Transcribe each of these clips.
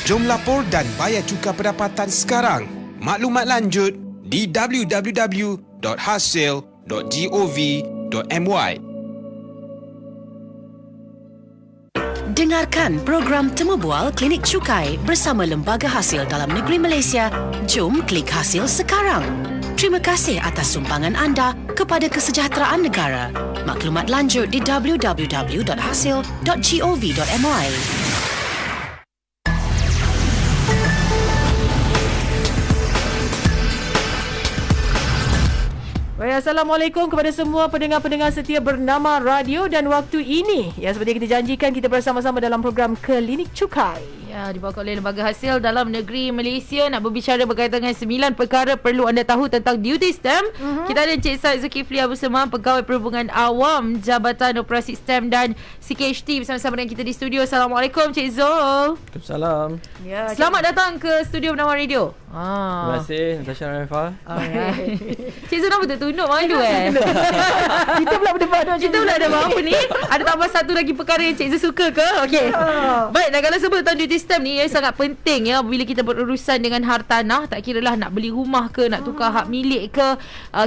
Jom lapor dan bayar cukai pendapatan sekarang. Maklumat lanjut di www.hasil.gov.my. Dengarkan program Temu Bual Klinik Cukai bersama Lembaga Hasil Dalam Negeri Malaysia. Jom klik Hasil sekarang. Terima kasih atas sumbangan anda kepada kesejahteraan negara. Maklumat lanjut di www.hasil.gov.my. Baik, Assalamualaikum kepada semua pendengar-pendengar setia bernama radio dan waktu ini. Ya, seperti kita janjikan, kita bersama-sama dalam program Klinik Cukai. Ya, dibawa oleh Lembaga Hasil Dalam Negeri Malaysia, nak berbicara berkaitan dengan 9 perkara perlu anda tahu tentang duty stamp. Kita ada Encik Said Zulkifli Abu Semam, Pegawai Perhubungan Awam Jabatan Operasi Stamp dan CKHT bersama-sama dengan kita di studio. Assalamualaikum Encik Zul. Waalaikumsalam. Ya, Selamat datang ke studio Bernama Radio. Terima kasih Natasha Raifah. Cik Zul nampak tunduk malu kita pula berdebat. Kita pula ada apa ni? Ada tambah satu lagi perkara yang Cik Zul suka ke? Okey. Baik, dan kalau sebut tentang duty stamp ni sangat penting ya bila kita berurusan dengan hartanah, tak kiralah nak beli rumah ke, nak tukar hak milik ke,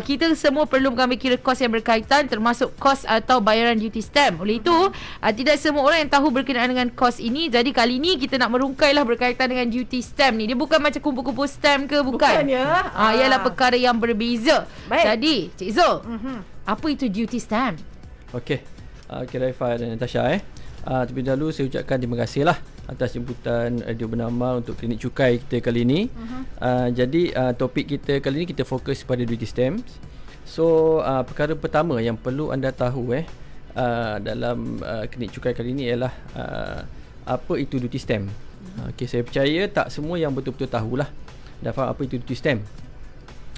kita semua perlu mengambil kira kos yang berkaitan, termasuk kos atau bayaran duty stamp. Oleh itu, tidak semua orang yang tahu berkenaan dengan kos ini. Jadi kali ni kita nak merungkailah berkaitan dengan duty stamp ni. Dia bukan macam kumpul-kumpul stamp ke, bukan ya. ialah perkara yang berbeza. Baik. Jadi Cik Zul, apa itu duty stamp? Okey. Raifah dan Natasha terlebih dahulu saya ucapkan terima kasihlah atas jemputan Radio Bernama untuk Klinik Cukai kita kali ini. Jadi topik kita kali ini kita fokus pada duty stamps. So perkara pertama yang perlu anda tahu dalam Klinik Cukai kali ini ialah apa itu duty stamp. Okey, saya percaya tak semua yang betul-betul tahulah dah faham apa itu duty stamp.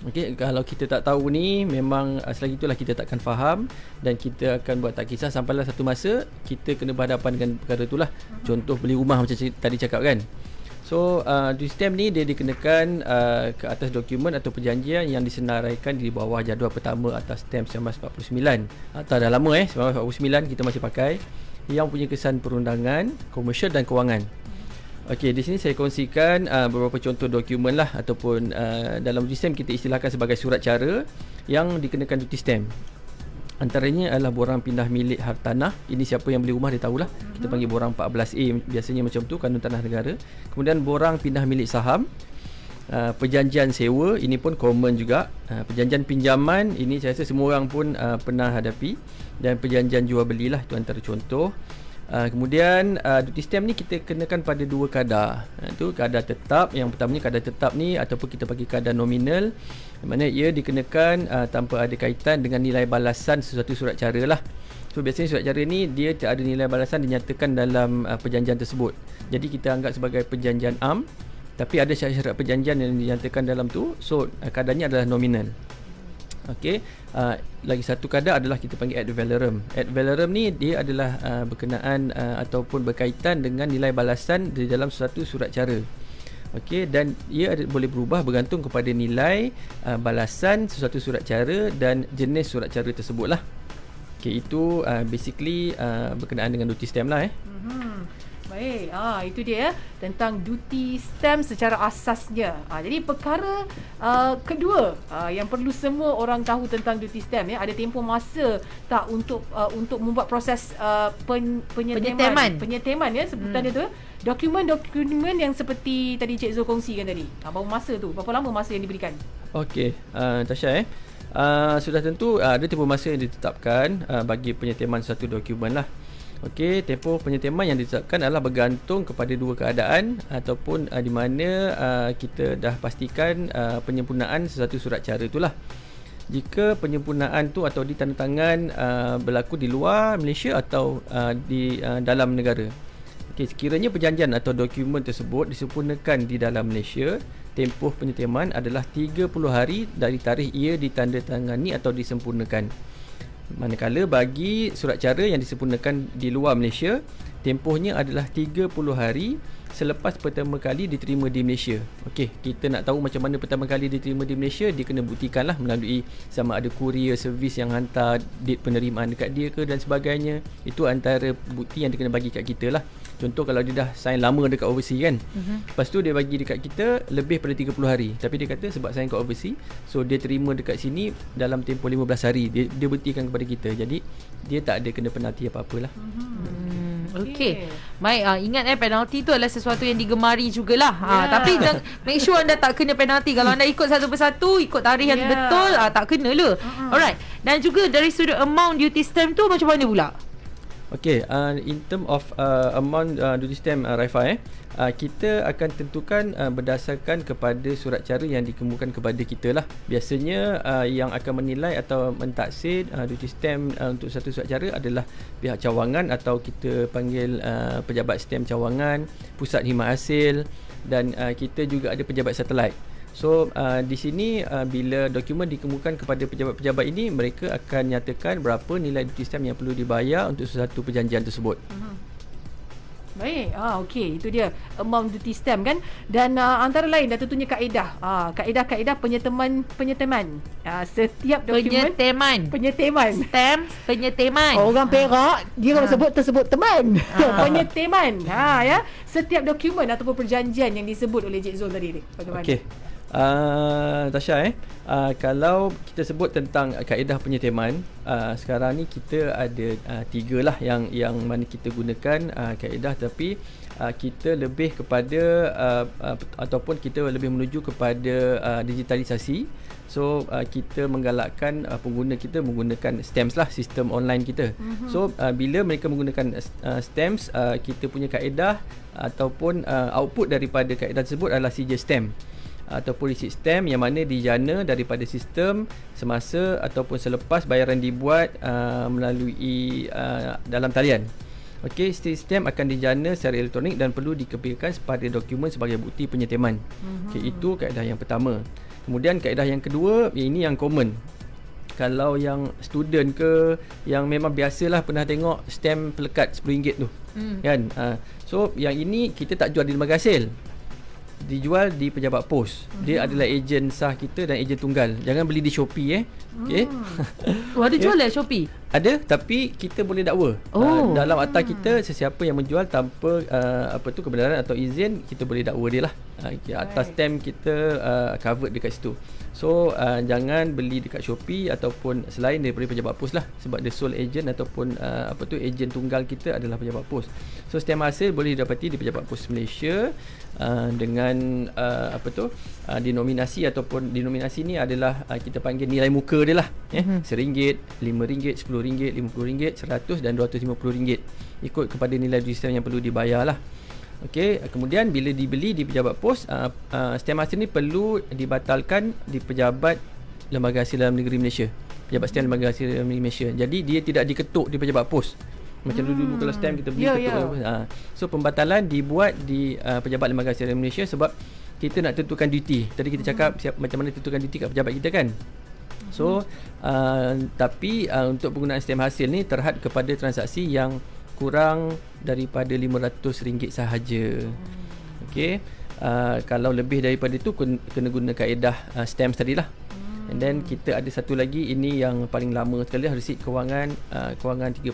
Okey, kalau kita tak tahu ni memang selagi itulah kita takkan faham dan kita akan buat tak kisah sampailah satu masa kita kena berhadapan dengan perkara itulah. Contoh beli rumah macam tadi cakap kan. So duty stamp ni dia dikenakan ke atas dokumen atau perjanjian yang disenaraikan di bawah jadual pertama atas stamp 1949. Atau dah lama 1949 kita masih pakai, yang punya kesan perundangan, komersial dan kewangan. Okey, di sini saya kongsikan beberapa contoh dokumen lah ataupun dalam duty stamp kita istilahkan sebagai surat cara yang dikenakan duty stamp. Antaranya adalah borang pindah milik hartanah. Ini siapa yang beli rumah dia tahulah. Kita panggil borang 14A, biasanya macam tu kanun tanah negara. Kemudian borang pindah milik saham. Perjanjian sewa, ini pun common juga. Perjanjian pinjaman, ini saya rasa semua orang pun pernah hadapi. Dan perjanjian jual belilah, itu antara contoh. Kemudian duty stamp ni kita kenakan pada dua kadar. Itu kadar tetap. Yang pertamanya kadar tetap ni ataupun kita panggil kadar nominal, di mana ia dikenakan tanpa ada kaitan dengan nilai balasan sesuatu surat cara lah. So biasanya surat cara ni dia tak ada nilai balasan dinyatakan dalam perjanjian tersebut. Jadi kita anggap sebagai perjanjian am, tapi ada syarat-syarat perjanjian yang dinyatakan dalam tu. So kadarnya adalah nominal. Okey, lagi satu kadar adalah kita panggil ad valorem. Ad valorem ni dia adalah berkenaan ataupun berkaitan dengan nilai balasan di dalam suatu surat cara. Okey, dan ia boleh berubah bergantung kepada nilai balasan sesuatu surat cara dan jenis surat cara tersebut lah. Okey, itu basically berkenaan dengan duty stamp lah. Baik, itu dia tentang duty stamp secara asasnya. Jadi perkara kedua yang perlu semua orang tahu tentang duty stamp ada tempoh masa tak untuk membuat proses penyeteman sebutannya tu. Dokumen-dokumen yang seperti tadi Cik Zul kongsikan tadi. Berapa masa tu? Berapa lama masa yang diberikan? Okey, Tasha sudah tentu ada tempoh masa yang ditetapkan bagi penyeteman satu dokumen lah. Okey, tempoh penyeteman yang ditetapkan adalah bergantung kepada dua keadaan ataupun di mana kita dah pastikan penyempurnaan sesuatu surat cara itulah. Jika penyempurnaan tu atau ditandatangan berlaku di luar Malaysia atau di dalam negara. Okey, sekiranya perjanjian atau dokumen tersebut disempurnakan di dalam Malaysia, tempoh penyeteman adalah 30 hari dari tarikh ia ditandatangani atau disempurnakan. Manakala bagi surat cara yang disempurnakan di luar Malaysia, tempohnya adalah 30 hari selepas pertama kali diterima di Malaysia. Okey, kita nak tahu macam mana pertama kali diterima di Malaysia, dia kena buktikanlah melalui sama ada courier servis yang hantar date penerimaan dekat dia ke dan sebagainya. Itu antara bukti yang dia kena bagi kat kita lah. Contoh kalau dia dah sign lama dekat overseas kan. Lepas tu dia bagi dekat kita lebih pada 30 hari. Tapi dia kata sebab sign kat overseas, so dia terima dekat sini dalam tempoh 15 hari. Dia buktikan kepada kita. Jadi dia tak ada kena penalti apa-apalah. Okey. Baik, ingat penalti tu adalah sesuatu yang digemari jugalah. Tapi make sure anda tak kena penalti. Kalau anda ikut satu persatu, ikut tarikh yang betul, tak kena lah. Alright. Dan juga dari sudut amount duty stamp tu macam mana pula? Okay, in term of amount duty stamp, Raifah, kita akan tentukan berdasarkan kepada surat cara yang dikemukakan kepada kita lah. Biasanya yang akan menilai atau mentaksir duty stamp untuk satu surat cara adalah pihak cawangan atau kita panggil pejabat stamp cawangan, pusat khidmat hasil, dan kita juga ada pejabat satelit. So di sini bila dokumen dikemukakan kepada pejabat-pejabat ini, mereka akan nyatakan berapa nilai duty stamp yang perlu dibayar untuk sesuatu perjanjian tersebut. Baik, okey, itu dia amount duty stamp kan. Dan antara lain dah tentunya kaedah. Kaedah-kaedah penyeteman. Setiap dokumen penyeteman. Stamp penyeteman. Orang Perak dia kalau tersebut teman. Penyeteman. Ya. Setiap dokumen ataupun perjanjian yang disebut oleh Cik Zul tadi ni. Bagaimana? Okey. Tasha, kalau kita sebut tentang kaedah penyeteman, sekarang ni kita ada 3 lah yang mana kita gunakan kaedah, tapi kita lebih kepada ataupun kita lebih menuju kepada digitalisasi. So kita menggalakkan pengguna kita menggunakan stamps lah, sistem online kita. So bila mereka menggunakan stamps, kita punya kaedah ataupun output daripada kaedah tersebut adalah sijil stamp ataupun receipt stamp yang mana dijana daripada sistem semasa ataupun selepas bayaran dibuat melalui dalam talian. Okey, stamp akan dijana secara elektronik dan perlu dikepilkan pada dokumen sebagai bukti penyeteman. Okey, itu kaedah yang pertama. Kemudian kaedah yang kedua, ini yang common. Kalau yang student ke, yang memang biasalah pernah tengok stamp pelekat RM10 tu. Kan? So yang ini kita tak jual di lembaga hasil, dijual di pejabat pos. Dia adalah ejen sah kita dan ejen tunggal. Jangan beli di Shopee okey. Ada jual lah Shopee? Ada, tapi kita boleh dakwa. Dalam akta kita, sesiapa yang menjual tanpa kebenaran atau izin, kita boleh dakwa dia lah. Atas stamp kita covered dekat situ. So jangan beli dekat Shopee ataupun selain daripada pejabat pos lah, sebab the sole agent ataupun ejen tunggal kita adalah pejabat pos. So stamp hasil boleh didapati di pejabat pos Malaysia dengan denominasi ataupun denominasi ni adalah kita panggil nilai muka dia lah, RM1, RM5, RM10, RM50, RM100 dan RM250, ikut kepada nilai duty stamp yang perlu dibayar lah. Okey, kemudian bila dibeli di pejabat pos, stamp hasil ni perlu dibatalkan di pejabat lembaga hasil dalam negeri Malaysia, pejabat stamp lembaga hasil dalam negeri Malaysia. Jadi dia tidak diketuk di pejabat pos. Macam dulu kalau stamp kita beli ketuk. So pembatalan dibuat di pejabat lembaga hasil dalam Malaysia sebab kita nak tentukan duty. Tadi kita cakap macam mana tentukan duty kat pejabat kita kan. So tapi untuk penggunaan stamp hasil ni terhad kepada transaksi yang kurang daripada RM500 sahaja. Okey. Kalau lebih daripada itu kena guna kaedah stamps tadilah. And then kita ada satu lagi, ini yang paling lama sekali, resit kewangan 38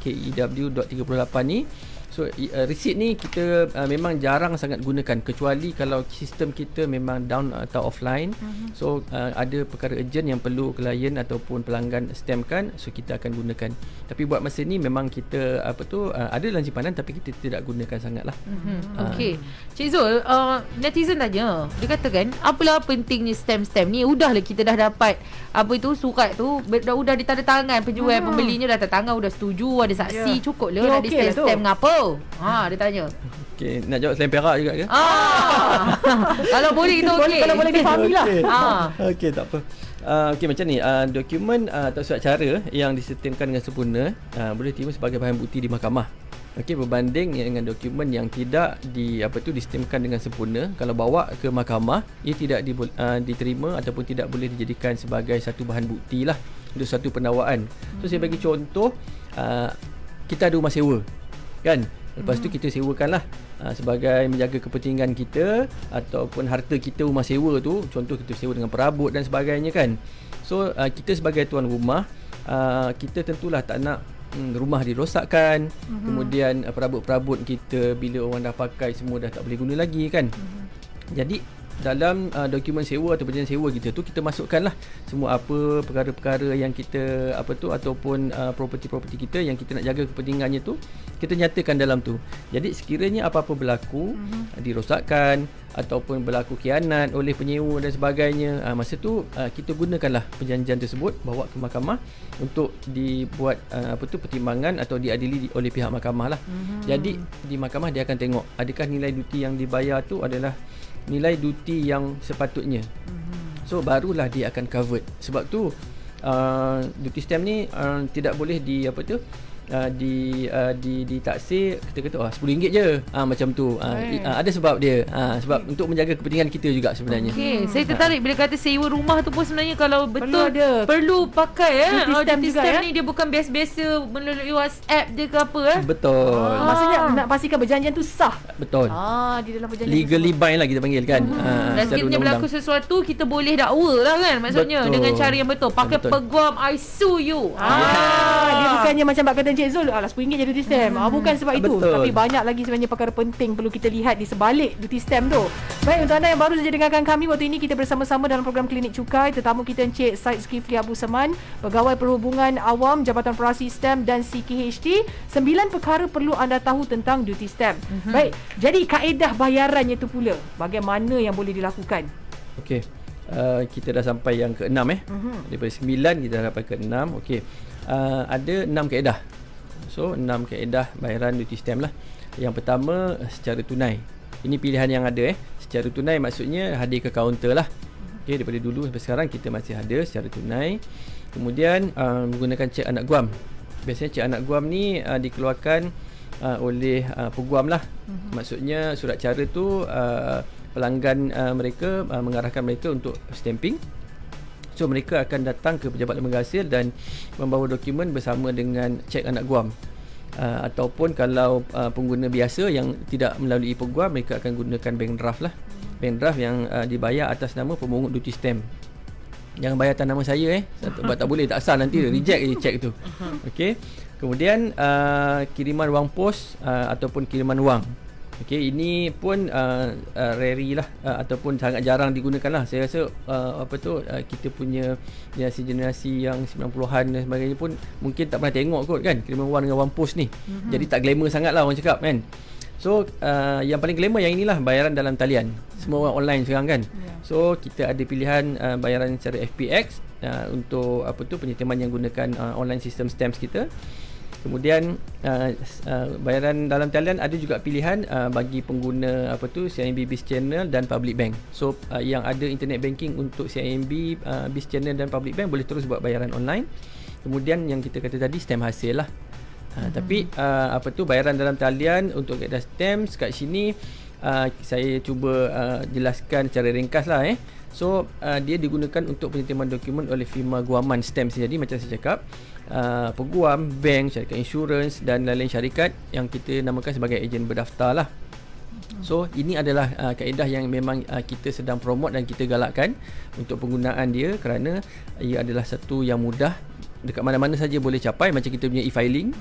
KEW.38 ni. So resit ni kita memang jarang sangat gunakan, kecuali kalau sistem kita memang down atau offline. So ada perkara urgent yang perlu klien ataupun pelanggan stampkan, so kita akan gunakan. Tapi buat masa ni memang kita ada dalam simpanan, tapi kita tidak gunakan sangatlah. Okey. Cik Zul, netizen tanya, dia kata kan, apalah pentingnya stamp-stamp ni? Udahlah kita dah dapat surat tu, dah ditanda tangan, penjual pembelinya dah tanda tangan, dah setuju, ada saksi, cukuplah nak di stamp ngapa? Dia tanya. Okey, nak jawab selain perak juga ke? Kalau boleh kita okey. Kalau boleh difahami lah. Okey, tak apa. Okey, macam ni, dokumen atau surat cara yang disertakan dengan sempurna boleh diterima sebagai bahan bukti di mahkamah. Okey, berbanding dengan dokumen yang tidak distemkan dengan sempurna, kalau bawa ke mahkamah, ia tidak diterima ataupun tidak boleh dijadikan sebagai satu bahan bukti lah untuk satu pendakwaan. So saya bagi contoh, kita ada rumah sewa kan, lepas tu kita sewakanlah sebagai menjaga kepentingan kita ataupun harta kita, rumah sewa tu, contoh kita sewa dengan perabot dan sebagainya kan. So kita sebagai tuan rumah, kita tentulah tak nak rumah dirosakkan, kemudian perabot-perabot kita bila orang dah pakai semua dah tak boleh guna lagi kan. Jadi dalam dokumen sewa atau perjanjian sewa kita tu, kita masukkanlah semua apa perkara-perkara yang kita ataupun property-property kita yang kita nak jaga kepentingannya tu, kita nyatakan dalam tu. Jadi sekiranya apa-apa berlaku, dirosakkan ataupun berlaku khianat oleh penyewa dan sebagainya, masa tu kita gunakanlah perjanjian tersebut, bawa ke mahkamah untuk dibuat pertimbangan atau diadili oleh pihak mahkamah lah. Jadi di mahkamah dia akan tengok adakah nilai duty yang dibayar tu adalah nilai duty yang sepatutnya. So barulah dia akan covered. Sebab tu duty stamp ni tidak boleh ditaksir, kita kata RM10 je, macam tu. Ada sebab dia, sebab untuk menjaga kepentingan kita juga sebenarnya. Okey, saya tertarik bila kata sewa rumah tu pun sebenarnya kalau betul ada. perlu pakai Duty stamp juga, ni dia bukan biasa-biasa melalui WhatsApp je ke apa Betul. Maksudnya nak pastikan perjanjian tu sah. Betul. Di dalam perjanjian Legally bind lah kita panggil kan. Dan sekiranya berlaku sesuatu, kita boleh dakwa lah kan, maksudnya Betul. dengan cara yang betul. Pakai Betul. peguam I sue you. Dia bukannya macam bak kata Encik Zul, RM10 je duty stamp. Bukan sebab itu. Betul. Tapi banyak lagi sebenarnya perkara penting perlu kita lihat di sebalik duty stamp tu. Baik, untuk anda yang baru saja dengarkan kami, waktu ini kita bersama-sama dalam program Klinik Cukai. Tetamu kita Encik Said Zulkifli Abu Saman, Pegawai Perhubungan Awam Jabatan Operasi Stamp dan CKHT. 9 perkara perlu anda tahu tentang duty stamp. Baik, jadi kaedah bayarannya tu pula, bagaimana yang boleh dilakukan? Okey. Kita dah sampai yang ke-6 Daripada 9 kita dah sampai ke-6. Okey. Ada 6 kaedah. So 6 kaedah bayaran duty stamp lah. Yang pertama, secara tunai. Ini pilihan yang ada Secara tunai maksudnya hadir ke kaunter lah. Okey, daripada dulu sampai sekarang kita masih ada secara tunai. Kemudian menggunakan cek anak guam. Biasanya cek anak guam ni dikeluarkan oleh peguam lah. Maksudnya surat cara tu pelanggan mereka mengarahkan mereka untuk stamping. So mereka akan datang ke pejabat lembaga hasil dan membawa dokumen bersama dengan cek anak guam. Ataupun kalau pengguna biasa yang tidak melalui peguam, mereka akan gunakan bank draft lah. Bank draft yang dibayar atas nama pemungut duty stamp. Jangan bayar atas nama saya sebab tak boleh, tak sah, nanti reject je cek tu. Okey. Kemudian kiriman wang pos ataupun kiriman wang. Okey, ini pun rare lah ataupun sangat jarang digunakan lah. Saya rasa kita punya generasi yang 90-an dan sebagainya pun mungkin tak pernah tengok kot kan kiriman wang dengan wang pos ni. Jadi tak glamour sangat lah orang cakap kan. So yang paling glamour yang inilah bayaran dalam talian. Semua orang online sekarang kan. So kita ada pilihan bayaran secara FPX untuk penyetiman yang gunakan online system stamps kita. Kemudian bayaran dalam talian ada juga pilihan bagi pengguna CIMB Biz Channel dan Public Bank. So yang ada internet banking untuk CIMB Biz Channel dan Public Bank boleh terus buat bayaran online. Kemudian yang kita kata tadi stamp hasil lah. Tapi bayaran dalam talian untuk kaedah stamp kat sini saya cuba jelaskan secara ringkas lah So dia digunakan untuk penyetiman dokumen oleh firma guaman stamp. Jadi macam saya cakap, peguam, bank, syarikat insurans dan lain-lain syarikat yang kita namakan sebagai ejen berdaftar lah. So ini adalah kaedah yang memang kita sedang promote dan kita galakkan untuk penggunaan dia, kerana ia adalah satu yang mudah, dekat mana-mana saja boleh capai, macam kita punya e-filing.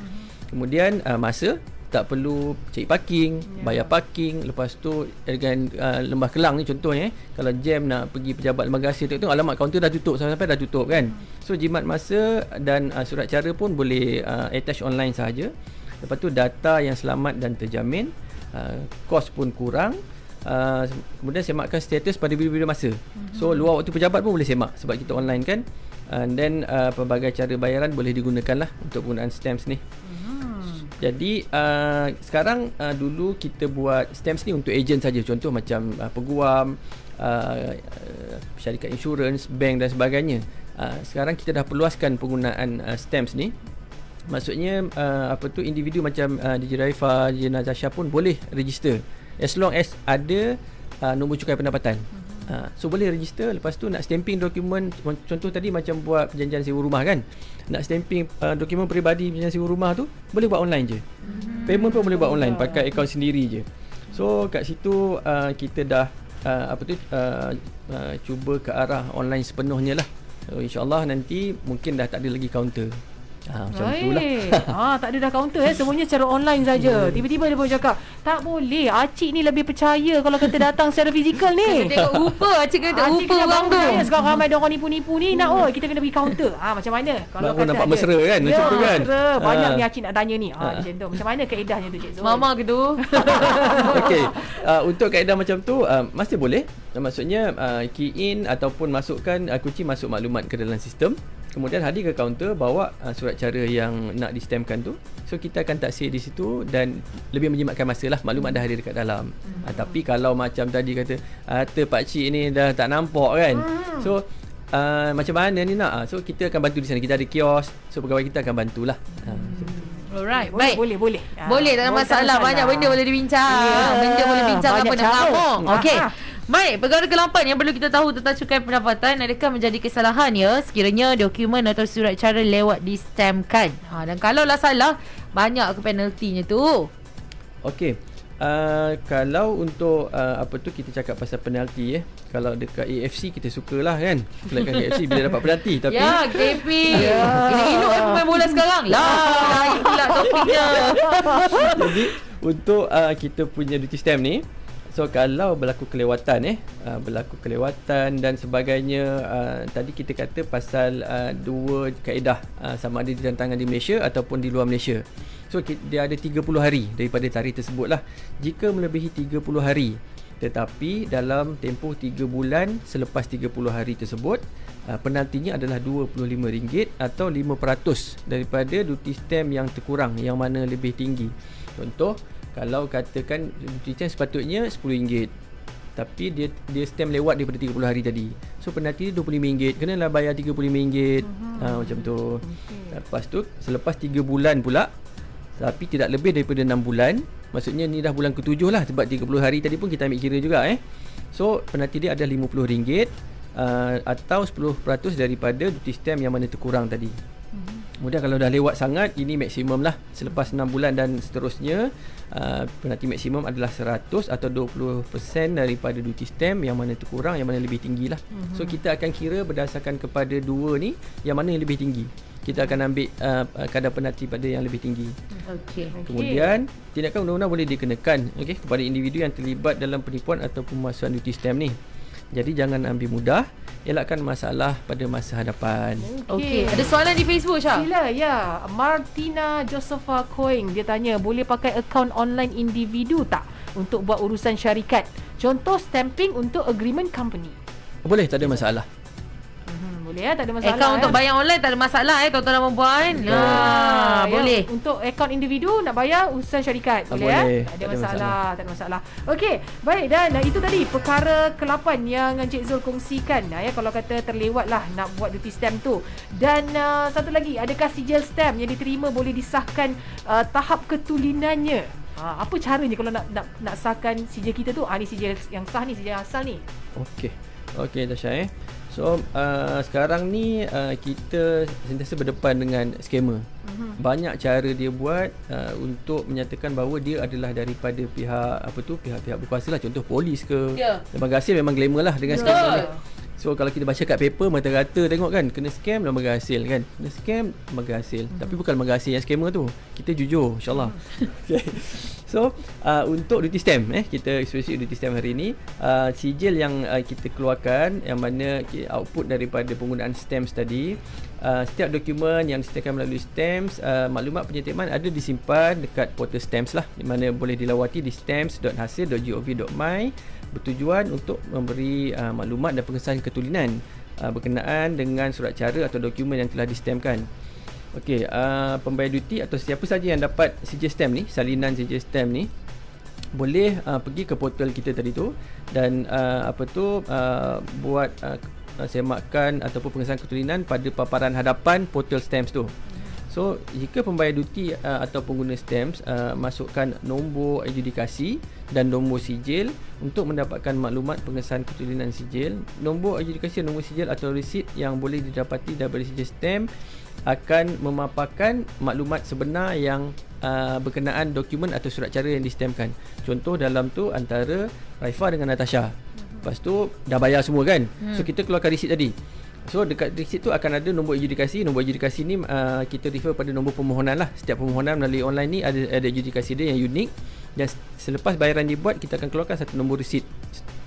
Kemudian masa, tak perlu cari parking, bayar parking. Lepas tu dengan Lembah Kelang ni contohnya, kalau jam nak pergi pejabat lembaga hasil, tengok alamat kaunter dah tutup, sampai dah tutup kan. So jimat masa dan surat cara pun boleh attach online sahaja. Lepas tu data yang selamat dan terjamin, kos pun kurang. Kemudian semakkan status pada bila-bila masa. So luar waktu pejabat pun boleh semak sebab kita online kan. And then pelbagai cara bayaran boleh digunakan lah untuk penggunaan stamps ni. Jadi sekarang dulu kita buat stamps ni untuk ejen saja. Contoh macam peguam, syarikat insurans, bank dan sebagainya. Sekarang kita dah perluaskan penggunaan stamps ni. Maksudnya individu macam DJ Raifa, DJ Nazasha pun boleh register as long as ada nombor cukai pendapatan. So boleh register. Lepas tu nak stamping dokumen, contoh tadi macam buat perjanjian sewa rumah kan, nak stamping dokumen peribadi perjanjian sewa rumah tu boleh buat online je. Payment pun boleh buat online pakai akaun sendiri je. So kat situ kita dah cuba ke arah online sepenuhnya lah. So, InsyaAllah nanti mungkin dah tak ada lagi kaunter. Macam itulah. Tak ada dah kaunter semuanya secara online saja. Tiba-tiba dia pun cakap, tak boleh. Acik ni lebih percaya kalau kita datang secara fizikal ni. Tengok rupa, Acik kena tengok Acik rupa kena orang tu. sekarang ramai dia orang nipu-nipu ni nak kita kena pergi kaunter. Macam mana? Kalau Baru nampak mesra kan, macam tu kan? Mesra. Banyak ni Acik nak tanya ni. Macam tu. Macam mana kaedahnya tu Cik Zul? Mama ke tu? Okey, untuk kaedah macam tu masih boleh. Maksudnya key in ataupun masukkan kunci masuk maklumat ke dalam sistem. Kemudian hadir ke kaunter, bawa surat cara yang nak di-stampkan tu. So kita akan taksir di situ dan lebih menjimatkan masa lah, maklumat dah hadir dekat dalam. Tapi kalau macam tadi kata pak cik ni dah tak nampak kan. So macam mana ni nak? So kita akan bantu di sana. Kita ada kios. So pegawai kita akan bantulah. Alright, baik. Boleh. Boleh, tak ada masalah. Banyak benda boleh dibincang. Benda boleh bincang banyak apa nak cara. ngamuk. Okey. Baik, perkara ke-8 yang perlu kita tahu tentang cukai pendapatan, adakah menjadi kesalahan ya sekiranya dokumen atau surat cara lewat di-stampkan. Dan kalau lah salah, banyak ke penaltinya tu. Okey. Kalau untuk kita cakap pasal penalti kalau dekat AFC kita sukalah kan. Kelakkan AFC bila dapat penalti, tapi Ya, KP. Elok pemain bola sekarang. Lah, pula topiknya. jadi untuk kita punya duty stamp ni, so kalau berlaku kelewatan dan sebagainya, tadi kita kata pasal dua kaedah, sama ada ditantangan di Malaysia ataupun di luar Malaysia. So dia ada 30 hari daripada tarikh tersebut lah. Jika melebihi 30 hari tetapi dalam tempoh 3 bulan selepas 30 hari tersebut, penaltinya adalah RM25 atau 5% daripada duty stamp yang terkurang, yang mana lebih tinggi. Contoh, kalau katakan duty stamp sepatutnya RM10, tapi dia stamp lewat daripada 30 hari tadi, so penalti dia RM25, kenalah bayar RM35. Macam tu. Lepas tu selepas 3 bulan pula, tapi tidak lebih daripada 6 bulan, maksudnya ni dah bulan ke-7 lah, sebab 30 hari tadi pun kita ambil kira juga so penalti dia adalah RM50 atau 10% daripada duty stamp yang mana terkurang tadi. Kemudian kalau dah lewat sangat, ini maksimum lah. Selepas 6 bulan dan seterusnya, penalti maksimum adalah 100 atau 20% daripada duty stamp yang mana terkurang, yang mana lebih tinggi lah. So kita akan kira berdasarkan kepada dua ni, yang mana yang lebih tinggi. Kita akan ambil kadar penalti pada yang lebih tinggi. Kemudian tindakan undang-undang boleh dikenakan kepada individu yang terlibat dalam penipuan atau pemalsuan duty stamp ni. Jadi jangan ambil mudah, elakkan masalah pada masa hadapan. Okey, ada soalan di Facebook Syah? Sila, ya. Martina Josepha Koing, dia tanya, boleh pakai akaun online individu tak untuk buat urusan syarikat? Contoh stamping untuk agreement company. Boleh, tak ada masalah. Boleh tak ada masalah. Akaun untuk bayar online tak ada masalah tuan-tuan dan puan. Boleh. Untuk akaun individu nak bayar urusan syarikat. Boleh. Tak ada masalah. Okey, baik, dan itu tadi perkara ke-8 yang Encik Zul kongsikan kalau kata terlewat lah nak buat duty stamp tu. Dan satu lagi, adakah sijil stamp yang diterima boleh disahkan tahap ketulinannya? Apa caranya kalau nak sahkan sijil kita tu? Ni sijil yang sah ni, sijil asal ni. Okey Tasha. So sekarang ni kita sentiasa berdepan dengan scammer. Banyak cara dia buat untuk menyatakan bahawa dia adalah daripada pihak berkuasa lah. Contoh polis ke, lembaga hasil memang glamour lah dengan scammer ni. So kalau kita baca kat paper, mata-rata tengok kan, kena scam lembaga hasil kan, kena scam lembaga hasil. Tapi bukan lembaga hasil yang scammer tu. Kita jujur insyaAllah. So untuk duty stamp kita especially duty stamp hari ni, sijil yang kita keluarkan, yang mana output daripada penggunaan stamps tadi, setiap dokumen yang disediakan melalui stamps, maklumat penyetiaan ada disimpan dekat portal stamps lah, di mana boleh dilawati di stamps.hasil.gov.my, bertujuan untuk memberi maklumat dan pengesahan ketulinan berkenaan dengan surat cara atau dokumen yang telah distampkan. Okey, pembayar duty atau siapa saja yang dapat sijil stamp ni, salinan sijil stamp ni, boleh pergi ke portal kita tadi tu dan buat semakan ataupun pengesahan ketulinan pada paparan hadapan portal stamps tu. So jika pembayar duty atau pengguna stamps masukkan nombor adjudikasi dan nombor sijil untuk mendapatkan maklumat pengesahan ketulinan sijil, nombor adjudikasi dan nombor sijil atau resit yang boleh didapati daripada sijil stamp akan memaparkan maklumat sebenar yang berkenaan dokumen atau surat cara yang distampkan. Contoh dalam tu antara Raifah dengan Natasha. Lepas tu dah bayar semua kan. So kita keluarkan resit tadi. So dekat resit tu akan ada nombor adjudikasi. Nombor adjudikasi ni kita refer pada nombor permohonan lah. Setiap permohonan melalui online ni ada adjudikasi dia yang unik. Dan selepas bayaran dibuat, kita akan keluarkan satu nombor resit,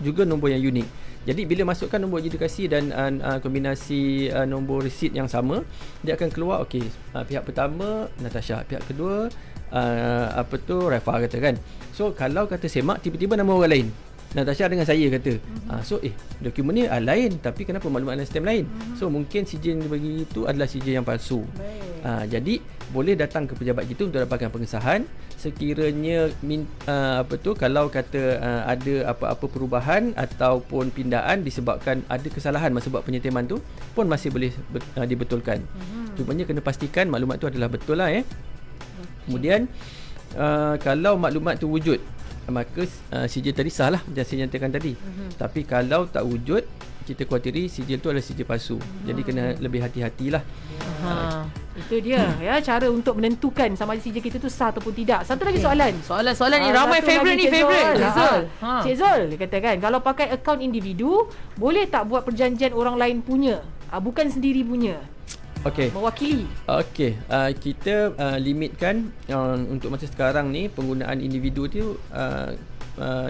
juga nombor yang unik. Jadi bila masukkan nombor adjudikasi dan kombinasi nombor resit yang sama, dia akan keluar pihak pertama Natasha, pihak kedua Rafa kata kan. So kalau kata semak tiba-tiba nama orang lain, Natasha dengan saya kata. Dokumen ni lain, tapi kenapa maklumat dan stem lain? So mungkin sijil yang dibagi itu adalah sijil yang palsu. Jadi boleh datang ke pejabat kita untuk dapatkan pengesahan. Sekiranya kalau kata ada apa-apa perubahan ataupun pindaan disebabkan ada kesalahan masa buat penyetiman tu, pun masih boleh dibetulkan. Cumanya kena pastikan maklumat tu adalah betul lah. Kemudian kalau maklumat tu wujud, maka sijil tadi sah lah macam saya nyatakan tadi. Tapi kalau tak wujud, kita khawatiri sijil tu adalah sijil palsu. Jadi kena lebih hati-hatilah. Itu dia ya, cara untuk menentukan sama ada sijil kita tu sah ataupun tidak. Satu lagi soalan Soalan ni ramai favorite ni, favorite. Cik Zul dia katakan, kalau pakai akaun individu, boleh tak buat perjanjian orang lain punya, bukan sendiri punya? Mewakili. Kita limitkan untuk masa sekarang ni penggunaan individu tu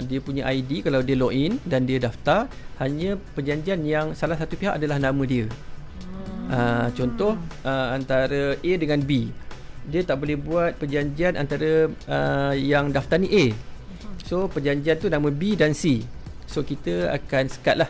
dia punya ID kalau dia login dan dia daftar, hanya perjanjian yang salah satu pihak adalah nama dia. Contoh antara A dengan B, dia tak boleh buat perjanjian antara yang daftar ni A. So perjanjian tu nama B dan C. So kita akan sekat lah.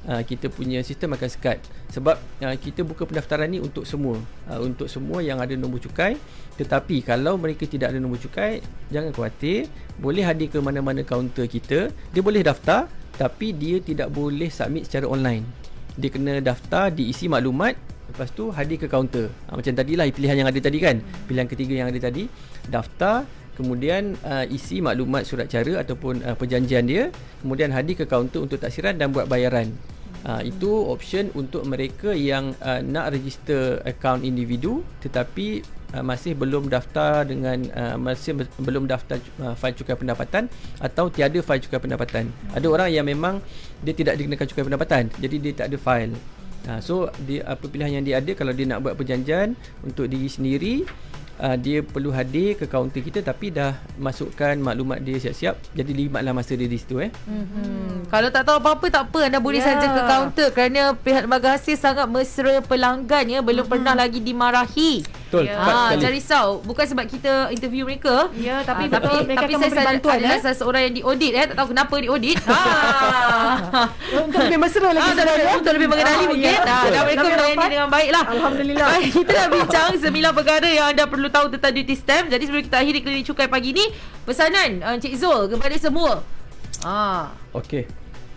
Kita punya sistem akan sekat. Sebab kita buka pendaftaran ni untuk semua, untuk semua yang ada nombor cukai. Tetapi kalau mereka tidak ada nombor cukai, jangan khawatir, boleh hadir ke mana-mana kaunter kita. Dia boleh daftar, tapi dia tidak boleh submit secara online. Dia kena daftar, diisi maklumat, lepas tu hadir ke kaunter. Macam tadilah pilihan yang ada tadi kan, pilihan ketiga yang ada tadi, daftar, kemudian isi maklumat surat cara ataupun perjanjian dia, kemudian hadir ke kaunter untuk taksiran dan buat bayaran. Itu option untuk mereka yang nak register akaun individu tetapi masih belum daftar dengan belum daftar fail cukai pendapatan atau tiada fail cukai pendapatan. Ada orang yang memang dia tidak dikenakan cukai pendapatan, jadi dia tak ada fail. So dia, apa pilihan yang dia ada, kalau dia nak buat perjanjian untuk diri sendiri, dia perlu hadir ke kaunter kita tapi dah masukkan maklumat dia siap-siap. Jadi limatlah masa dia di situ. Kalau tak tahu apa-apa tak apa, anda boleh saja ke kaunter kerana pihak lembaga hasil sangat mesra pelanggan ya, belum pernah lagi dimarahi. Betul. Jangan risau, bukan sebab kita interview mereka. Ya, tapi mereka akan memberi bantuan adalah seorang yang diaudit tak tahu kenapa diaudit. Untuk lebih mesra lagi untuk lebih mengenali mungkin. Dan mereka melayani dengan baiklah. Alhamdulillah. Kita dah bincang 9 perkara yang anda perlu tahu tentang duty stamp. Jadi sebelum kita akhiri klinik cukai pagi ni, pesanan Encik Zul kepada semua.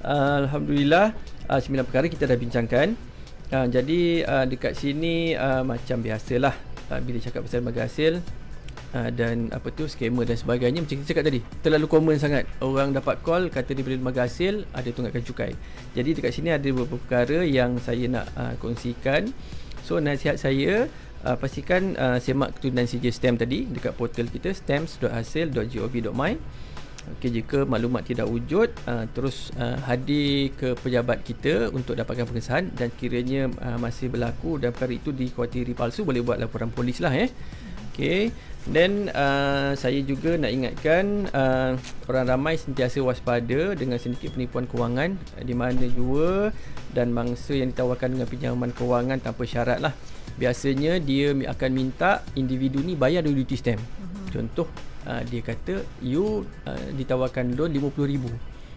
Alhamdulillah 9 perkara kita dah bincangkan. Jadi dekat sini macam biasalah, bila cakap pasal lembaga hasil dan scammer dan sebagainya, macam kita cakap tadi, terlalu common sangat. Orang dapat call kata daripada lembaga hasil ada tunggakan cukai. Jadi dekat sini ada beberapa perkara yang saya nak kongsikan. So nasihat saya, pastikan semak keturunan sijil stamp tadi dekat portal kita stamps.hasil.gov.my. Jika maklumat tidak wujud, terus hadir ke pejabat kita untuk dapatkan pengesahan, dan kiranya masih berlaku dan perkara itu dikhawatiri palsu, boleh buat laporan polis lah. Dan saya juga nak ingatkan orang ramai sentiasa waspada dengan sedikit penipuan kewangan, di mana jua dan mangsa yang ditawarkan dengan pinjaman kewangan tanpa syarat lah. Biasanya dia akan minta individu ni bayar dulu duty stamp. Contoh, dia kata you ditawarkan loan RM50,000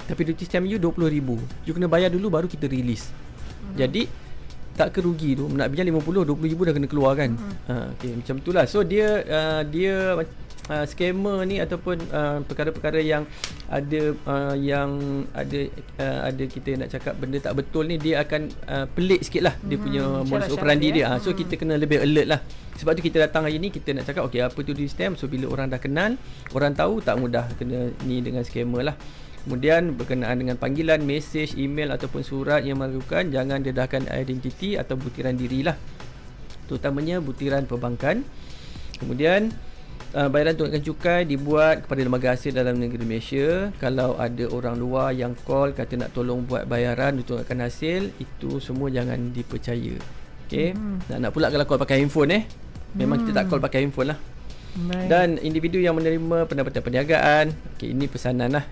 tapi duty stamp you RM20,000. You kena bayar dulu baru kita release. Jadi tak kerugi tu, nak pinjam RM50, RM20,000 dah kena keluar kan. Macam itulah. So dia scammer ni ataupun perkara-perkara yang ada ada kita nak cakap benda tak betul ni, dia akan pelik sikit lah dia punya modus operandi dia. So kita kena lebih alert lah. Sebab tu kita datang hari ni, kita nak cakap apa tu duty stamp. So bila orang dah kenal, orang tahu, tak mudah kena ni dengan scammer lah. Kemudian berkenaan dengan panggilan, mesej, email ataupun surat yang meragukan, jangan dedahkan identiti atau butiran diri lah, terutamanya butiran perbankan. Kemudian bayaran tunggakan cukai dibuat kepada lembaga hasil dalam negeri Malaysia. Kalau ada orang luar yang call kata nak tolong buat bayaran tunggakan hasil, itu semua jangan dipercaya. Okey. Nak pula kalau call pakai handphone memang kita tak call pakai handphone lah. Baik. Dan individu yang menerima pendapatan perniagaan, okey, ini pesanan lah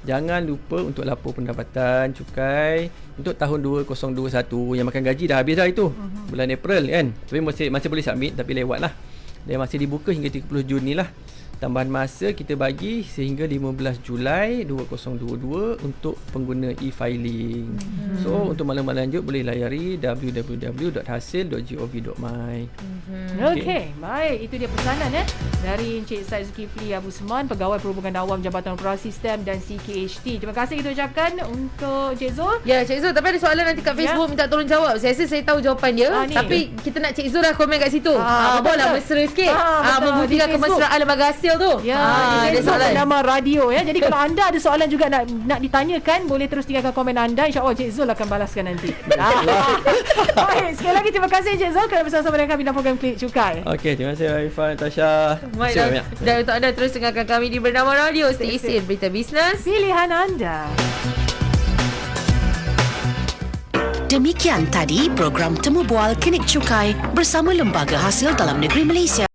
jangan lupa untuk lapor pendapatan cukai untuk tahun 2021 yang makan gaji dah habis dah itu. Bulan April kan. Tapi masih boleh submit tapi lewat lah. Dia masih dibuka hingga 30 Jun ni lah. Tambahan masa kita bagi sehingga 15 Julai 2022 untuk pengguna e-filing. So untuk maklumat lanjut boleh layari www.hasil.gov.my. Okey, baik. Itu dia pesanan dari Encik Said Zulkifli Abu Usman, Pegawai Perhubungan Awam Jabatan Operasi Sistem dan CKHT. Terima kasih kita ucapkan untuk Encik Zul. Ya, Cik Zul, tapi ada soalan nanti kat Facebook minta tolong jawab. Saya rasa saya tahu jawapan dia, Ni. tapi kita nak Cik Zul dah komen kat situ. Boleh mesra sikit. betul. Membuktikan Di Facebook. kemesraan lembaga hasil tu. Ya, ada ada soalan. nama radio Jadi kalau anda ada soalan juga nak ditanyakan, boleh terus tinggalkan komen anda. InsyaAllah Encik Zul akan balaskan nanti. Baik, sekali lagi terima kasih Encik Zul kerana bersama dengan kami dalam program Klik Cukai. Okey, terima kasih Arifan, Tasha. Baik, dan untuk anda terus dengarkan kami di Bernama Radio, stesen berita bisnes. Pilihan anda. Demikian tadi program Temu Bual Klinik Cukai bersama Lembaga Hasil Dalam Negeri Malaysia.